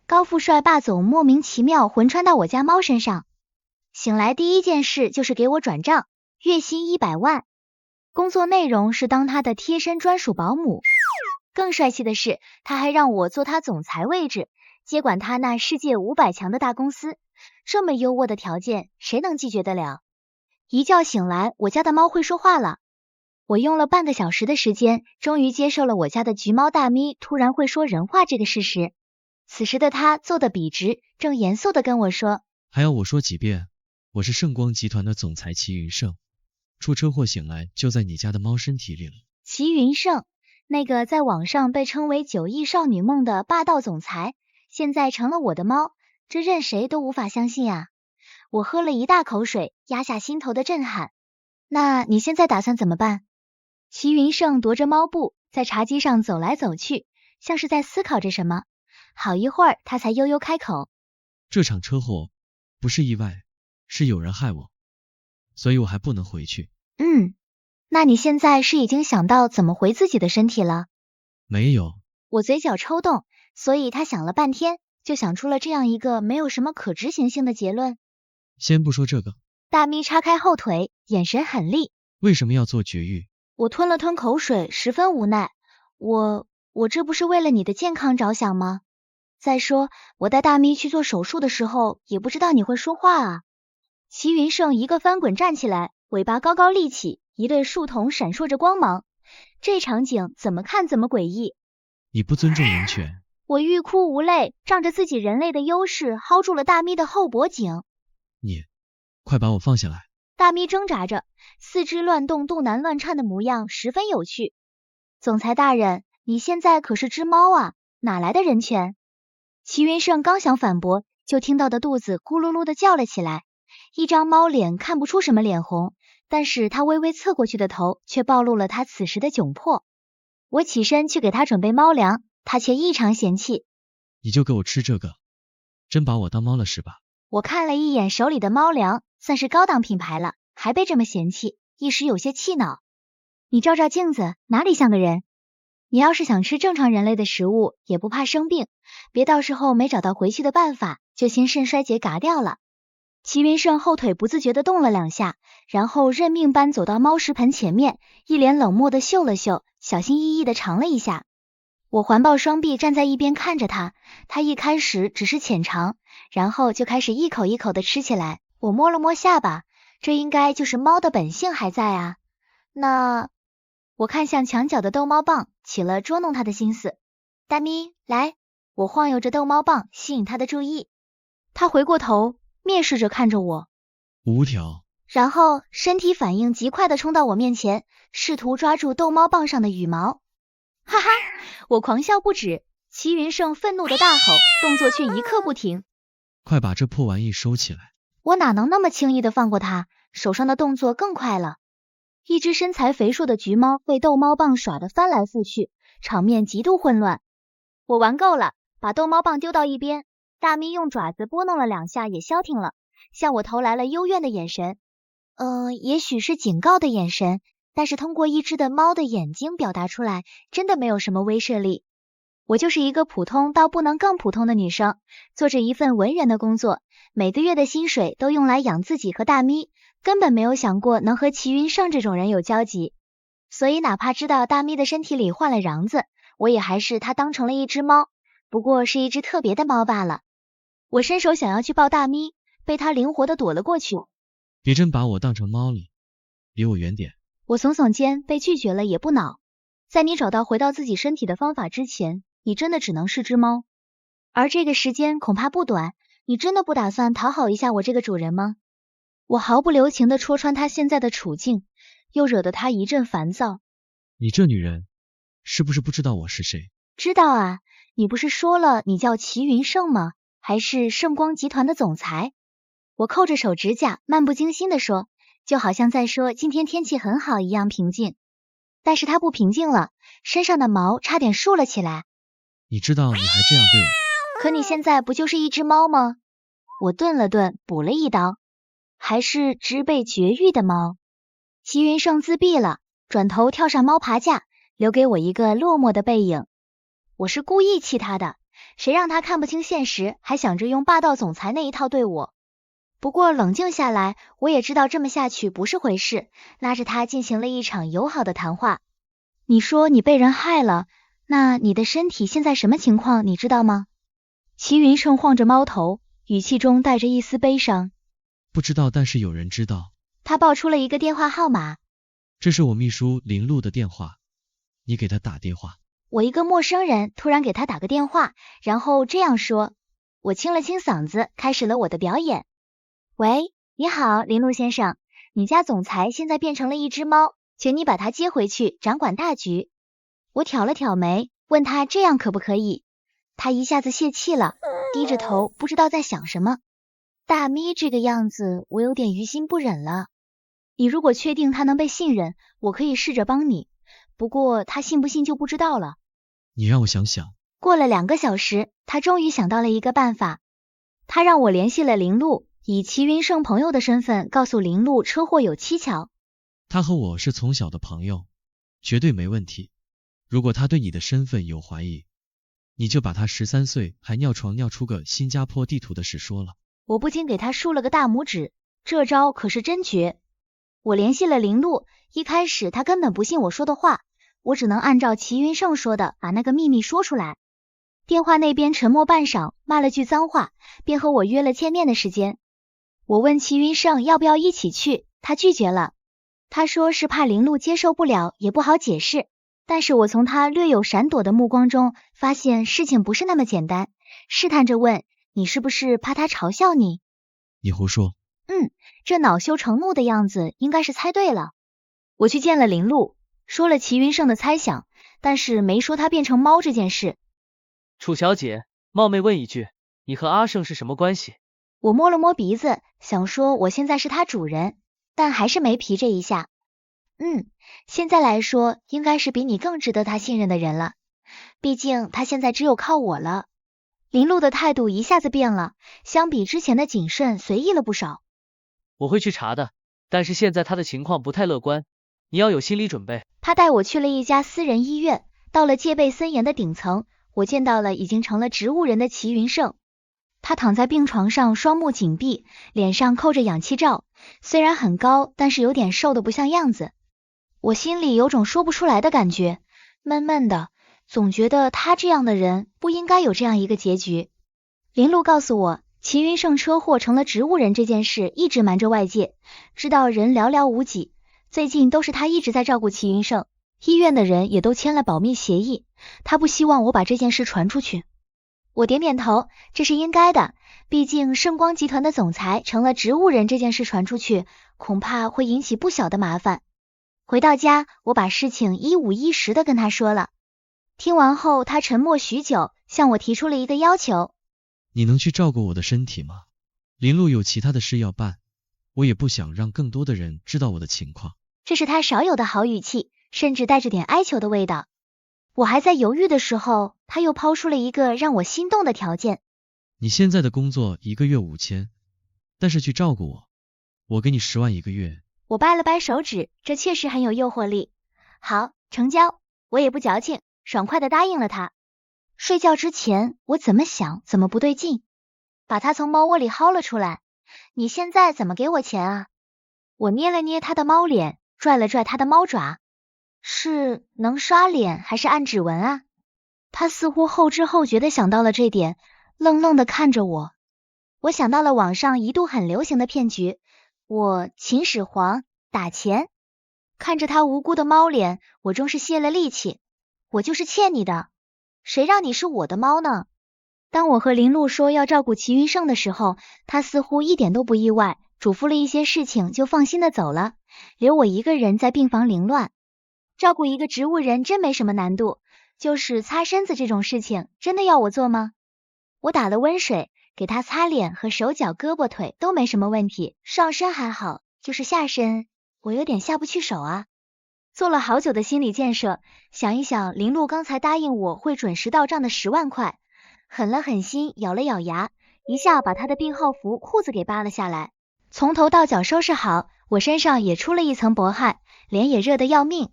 高富帅霸总莫名其妙魂穿到我家猫身上。醒来第一件事就是给我转账，月薪100万。工作内容是当他的贴身专属保姆。更帅气的是，他还让我做他总裁位置，接管他那世界500强的大公司。这么优渥的条件，谁能拒绝得了？一觉醒来，我家的猫会说话了。我用了半个小时的时间，终于接受了我家的橘猫大咪突然会说人话这个事实。此时的他坐得笔直，正严肃地跟我说：还要我说几遍？我是盛光集团的总裁齐云盛，出车祸醒来就在你家的猫身体里了。齐云盛，那个在网上被称为9亿少女梦的霸道总裁，现在成了我的猫，这任谁都无法相信啊！我喝了一大口水，压下心头的震撼。那你现在打算怎么办？齐云盛踱着猫步，在茶几上走来走去，像是在思考着什么。好一会儿，他才悠悠开口：这场车祸不是意外，是有人害我，所以我还不能回去。那你现在是已经想到怎么回自己的身体了？没有。我嘴角抽动，所以他想了半天，就想出了这样一个没有什么可执行性的结论。先不说这个。大咪叉开后腿，眼神狠厉。为什么要做绝育？我吞了吞口水，十分无奈。我这不是为了你的健康着想吗？再说，我带大咪去做手术的时候，也不知道你会说话啊。齐云盛一个翻滚站起来，尾巴高高立起，一对树瞳闪烁着光芒。这场景怎么看怎么诡异。你不尊重人权。我欲哭无泪，仗着自己人类的优势，薅住了大咪的后脖颈。你，快把我放下来。大咪挣扎着，四肢乱动，肚腩乱颤的模样十分有趣。总裁大人，你现在可是只猫啊，哪来的人权？齐云盛刚想反驳，就听到的肚子咕噜噜的叫了起来。一张猫脸看不出什么脸红，但是他微微侧过去的头却暴露了他此时的窘迫。我起身去给他准备猫粮，他却异常嫌弃。你就给我吃这个，真把我当猫了是吧？我看了一眼手里的猫粮，算是高档品牌了，还被这么嫌弃，一时有些气恼。你照照镜子，哪里像个人？你要是想吃正常人类的食物，也不怕生病，别到时候没找到回去的办法，就先肾衰竭嘎掉了。齐云盛后腿不自觉地动了2下，然后认命般走到猫食盆前面，一脸冷漠地嗅了嗅，小心翼翼地尝了一下。我环抱双臂站在一边看着他，他一开始只是浅尝，然后就开始一口一口地吃起来。我摸了摸下巴，这应该就是猫的本性还在啊。那我看向墙角的逗猫棒，起了捉弄他的心思。大咪，来，我晃悠着逗猫棒吸引他的注意。他回过头，蔑视着看着我，无条，然后身体反应极快地冲到我面前，试图抓住逗猫棒上的羽毛。哈哈，我狂笑不止。齐云盛愤怒的大吼，动作却一刻不停。快把这破玩意收起来。我哪能那么轻易的放过他，手上的动作更快了。一只身材肥硕的橘猫被逗猫棒耍得翻来覆去，场面极度混乱。我玩够了，把逗猫棒丢到一边。大咪用爪子拨弄了2下也消停了，向我投来了幽怨的眼神。也许是警告的眼神，但是通过一只的猫的眼睛表达出来，真的没有什么威慑力。我就是一个普通到不能更普通的女生，做着一份文员的工作，每个月的薪水都用来养自己和大咪，根本没有想过能和齐云盛这种人有交集。所以哪怕知道大咪的身体里换了瓤子，我也还是他当成了一只猫，不过是一只特别的猫罢了。我伸手想要去抱大咪，被他灵活的躲了过去。别真把我当成猫了，离我远点。我耸耸肩，被拒绝了也不恼。在你找到回到自己身体的方法之前，你真的只能是只猫，而这个时间恐怕不短。你真的不打算讨好一下我这个主人吗？我毫不留情地戳穿他现在的处境，又惹得他一阵烦躁。你这女人是不是不知道我是谁？知道啊，你不是说了你叫齐云盛吗？还是盛光集团的总裁？我扣着手指甲，漫不经心地说，就好像在说今天天气很好一样平静。但是他不平静了，身上的毛差点竖了起来。你知道你还这样对我？可你现在不就是一只猫吗？我顿了顿，补了一刀，还是只被绝育的猫。齐云盛自闭了，转头跳上猫爬架，留给我一个落寞的背影。我是故意气他的，谁让他看不清现实，还想着用霸道总裁那一套对我。不过冷静下来，我也知道这么下去不是回事，拉着他进行了一场友好的谈话。你说你被人害了，那你的身体现在什么情况，你知道吗？齐云胜晃着猫头，语气中带着一丝悲伤。不知道，但是有人知道。他报出了一个电话号码。这是我秘书林璐的电话，你给他打电话。我一个陌生人突然给他打个电话，然后这样说。我清了清嗓子，开始了我的表演。喂，你好，林璐先生，你家总裁现在变成了一只猫，请你把他接回去，掌管大局。我挑了挑眉，问他这样可不可以？他一下子泄气了，低着头，不知道在想什么。大咪这个样子，我有点于心不忍了。你如果确定他能被信任，我可以试着帮你，不过他信不信就不知道了。你让我想想。过了2个小时，他终于想到了一个办法。他让我联系了林璐，以齐云胜朋友的身份告诉林璐车祸有蹊跷。他和我是从小的朋友，绝对没问题。如果他对你的身份有怀疑，你就把他13岁还尿床尿出个新加坡地图的事说了。我不禁给他竖了个大拇指，这招可是真绝。我联系了林璐，一开始他根本不信我说的话，我只能按照齐云胜说的把那个秘密说出来。电话那边沉默半晌，骂了句脏话，便和我约了见面的时间。我问齐云胜要不要一起去，他拒绝了。他说是怕林璐接受不了，也不好解释。但是我从他略有闪躲的目光中发现事情不是那么简单，试探着问，你是不是怕他嘲笑你？你胡说。这恼羞成怒的样子应该是猜对了。我去见了林璐，说了齐云胜的猜想，但是没说他变成猫这件事。楚小姐，冒昧问一句，你和阿胜是什么关系？我摸了摸鼻子，想说我现在是他主人，但还是没皮这一下。现在来说应该是比你更值得他信任的人了，毕竟他现在只有靠我了。林璐的态度一下子变了，相比之前的谨慎随意了不少。我会去查的，但是现在他的情况不太乐观，你要有心理准备。他带我去了一家私人医院，到了戒备森严的顶层，我见到了已经成了植物人的齐云胜。他躺在病床上，双目紧闭，脸上扣着氧气罩，虽然很高，但是有点瘦得不像样子。我心里有种说不出来的感觉，闷闷的，总觉得他这样的人不应该有这样一个结局。林璐告诉我，齐云胜车祸成了植物人这件事一直瞒着外界，知道人寥寥无几，最近都是他一直在照顾齐云胜，医院的人也都签了保密协议，他不希望我把这件事传出去。我点点头，这是应该的，毕竟盛光集团的总裁成了植物人这件事传出去，恐怕会引起不小的麻烦。回到家，我把事情一五一十的跟他说了。听完后，他沉默许久，向我提出了一个要求。你能去照顾我的身体吗？林璐有其他的事要办，我也不想让更多的人知道我的情况。这是他少有的好语气，甚至带着点哀求的味道。我还在犹豫的时候，他又抛出了一个让我心动的条件。你现在的工作1个月5000，但是去照顾我给你10万1个月。我掰了掰手指，这确实很有诱惑力。好，成交，我也不矫情，爽快的答应了他。睡觉之前，我怎么想怎么不对劲，把他从猫窝里薅了出来。你现在怎么给我钱啊？我捏了捏他的猫脸，拽了拽他的猫爪。是能刷脸还是按指纹啊？他似乎后知后觉的想到了这点，愣愣的看着我。我想到了网上一度很流行的骗局，我秦始皇打钱。看着他无辜的猫脸，我终是泄了力气。我就是欠你的，谁让你是我的猫呢？当我和林璐说要照顾齐云胜的时候，他似乎一点都不意外，嘱咐了一些事情就放心的走了，留我一个人在病房凌乱。照顾一个植物人真没什么难度，就是擦身子这种事情，真的要我做吗？我打了温水，给他擦脸和手脚胳膊腿都没什么问题，上身还好，就是下身我有点下不去手啊。做了好久的心理建设，想一想林璐刚才答应我会准时到账的10万块，狠了狠心，咬了咬牙，一下把他的病号服裤子给扒了下来，从头到脚收拾好，我身上也出了一层薄汗，脸也热得要命。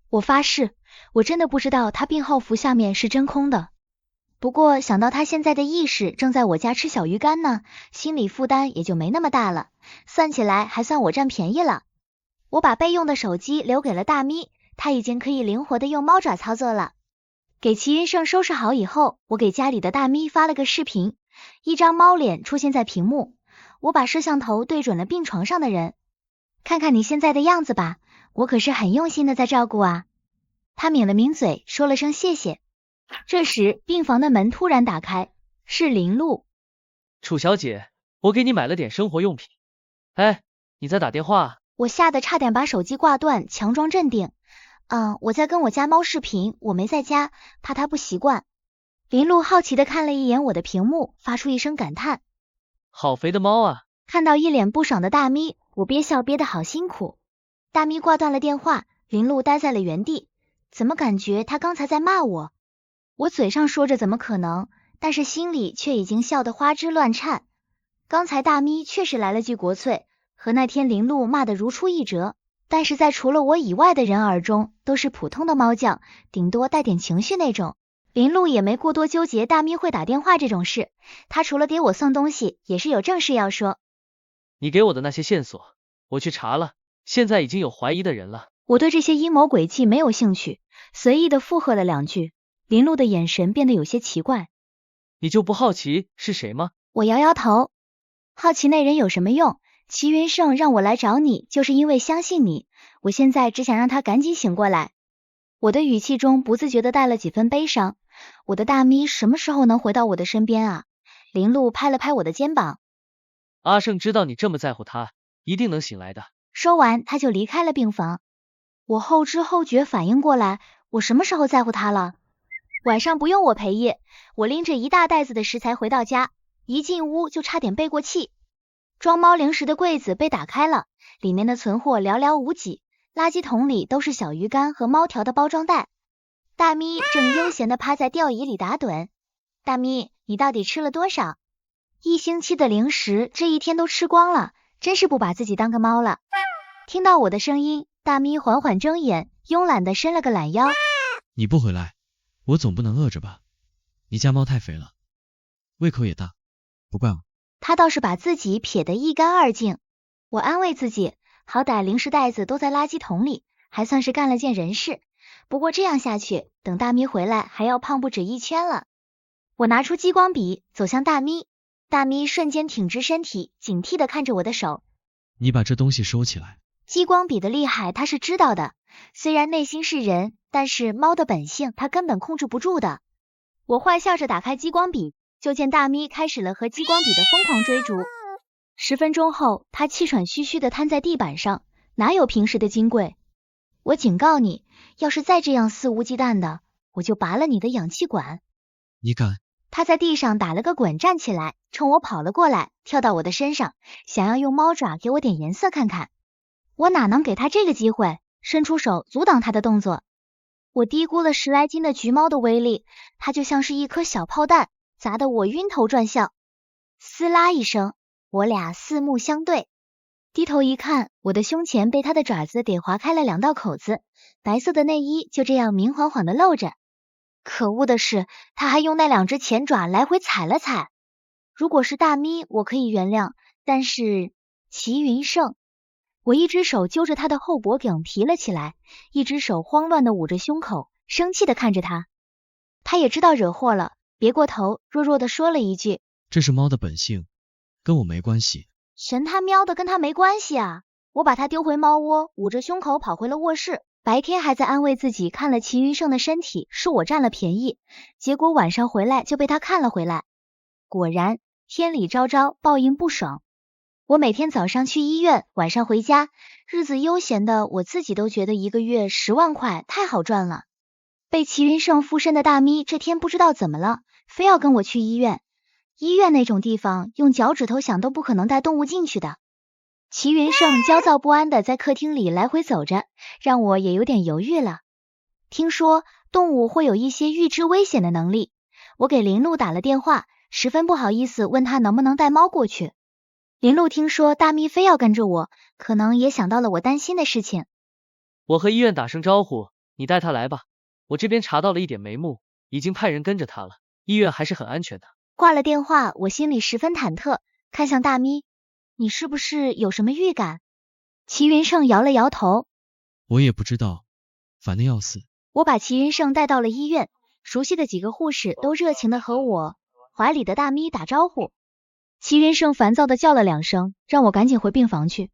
我发誓，我真的不知道他病号服下面是真空的。不过想到他现在的意识正在我家吃小鱼干呢，心理负担也就没那么大了，算起来还算我占便宜了。我把备用的手机留给了大咪，他已经可以灵活的用猫爪操作了。给齐云胜收拾好以后，我给家里的大咪发了个视频，一张猫脸出现在屏幕，我把摄像头对准了病床上的人。看看你现在的样子吧，我可是很用心的在照顾啊。他抿了抿嘴，说了声谢谢。这时病房的门突然打开，是林露。楚小姐，我给你买了点生活用品。哎，你在打电话啊？我吓得差点把手机挂断，强装镇定。我在跟我家猫视频，我没在家，怕它不习惯。林露好奇的看了一眼我的屏幕，发出一声感叹。好肥的猫啊！看到一脸不爽的大咪，我憋笑憋得好辛苦。大咪挂断了电话，林露呆在了原地，怎么感觉她刚才在骂我？我嘴上说着怎么可能，但是心里却已经笑得花枝乱颤。刚才大咪确实来了句国粹，和那天林露骂得如出一辙，但是在除了我以外的人耳中都是普通的猫叫，顶多带点情绪那种。林露也没过多纠结大咪会打电话这种事，她除了给我送东西，也是有正事要说。你给我的那些线索，我去查了，现在已经有怀疑的人了。我对这些阴谋诡计没有兴趣，随意的附和了两句。林露的眼神变得有些奇怪。你就不好奇是谁吗？我摇摇头，好奇那人有什么用？齐云胜让我来找你，就是因为相信你，我现在只想让他赶紧醒过来。我的语气中不自觉的带了几分悲伤。我的大咪什么时候能回到我的身边啊？林露拍了拍我的肩膀。阿胜知道你这么在乎他，一定能醒来的。说完他就离开了病房。我后知后觉反应过来，我什么时候在乎他了？晚上不用我陪夜，我拎着一大袋子的食材回到家，一进屋就差点背过气。装猫零食的柜子被打开了，里面的存货寥寥无几，垃圾桶里都是小鱼干和猫条的包装袋。大咪正悠闲地趴在吊椅里打盹。大咪，你到底吃了多少？1星期的零食，这一天都吃光了，真是不把自己当个猫了。听到我的声音，大咪缓缓睁眼，慵懒地伸了个懒腰。你不回来，我总不能饿着吧？你家猫太肥了，胃口也大，不怪我。他倒是把自己撇得一干二净。我安慰自己，好歹零食袋子都在垃圾桶里，还算是干了件人事。不过这样下去，等大咪回来还要胖不止1圈了。我拿出激光笔，走向大咪。大咪瞬间挺直身体，警惕地看着我的手。你把这东西收起来。激光笔的厉害他是知道的，虽然内心是人，但是猫的本性他根本控制不住的。我坏笑着打开激光笔，就见大咪开始了和激光笔的疯狂追逐。10分钟后，他气喘吁吁地瘫在地板上，哪有平时的金贵？我警告你，要是再这样肆无忌惮的，我就拔了你的氧气管。你敢？他在地上打了个滚，站起来，冲我跑了过来，跳到我的身上，想要用猫爪给我点颜色看看。我哪能给他这个机会，伸出手阻挡他的动作。我低估了10来斤的橘猫的威力，它就像是一颗小炮弹，砸得我晕头转向。撕拉一声，我俩四目相对。低头一看，我的胸前被他的爪子给划开了2道口子，白色的内衣就这样明晃晃的露着。可恶的是，他还用那2只前爪来回踩了踩。如果是大咪，我可以原谅，但是齐云胜，我一只手揪着他的后脖颈提了起来，一只手慌乱的捂着胸口，生气的看着他。他也知道惹祸了，别过头，弱弱的说了一句：这是猫的本性，跟我没关系。神他喵的跟他没关系啊！我把他丢回猫窝，捂着胸口跑回了卧室。白天还在安慰自己看了齐云胜的身体是我占了便宜，结果晚上回来就被他看了回来。果然天理昭昭，报应不爽。我每天早上去医院，晚上回家，日子悠闲的我自己都觉得1个月10万块太好赚了。被齐云胜附身的大咪这天不知道怎么了，非要跟我去医院。医院那种地方，用脚趾头想都不可能带动物进去的。齐云胜焦躁不安的在客厅里来回走着，让我也有点犹豫了。听说动物会有一些预知危险的能力，我给林露打了电话，十分不好意思问他能不能带猫过去。林露听说大咪非要跟着我，可能也想到了我担心的事情。我和医院打声招呼，你带他来吧。我这边查到了一点眉目，已经派人跟着他了。医院还是很安全的。挂了电话，我心里十分忐忑，看向大咪，你是不是有什么预感？齐云胜摇了摇头，我也不知道，烦得要死。我把齐云胜带到了医院，熟悉的几个护士都热情的和我怀里的大咪打招呼。齐云胜烦躁的叫了2声，让我赶紧回病房去。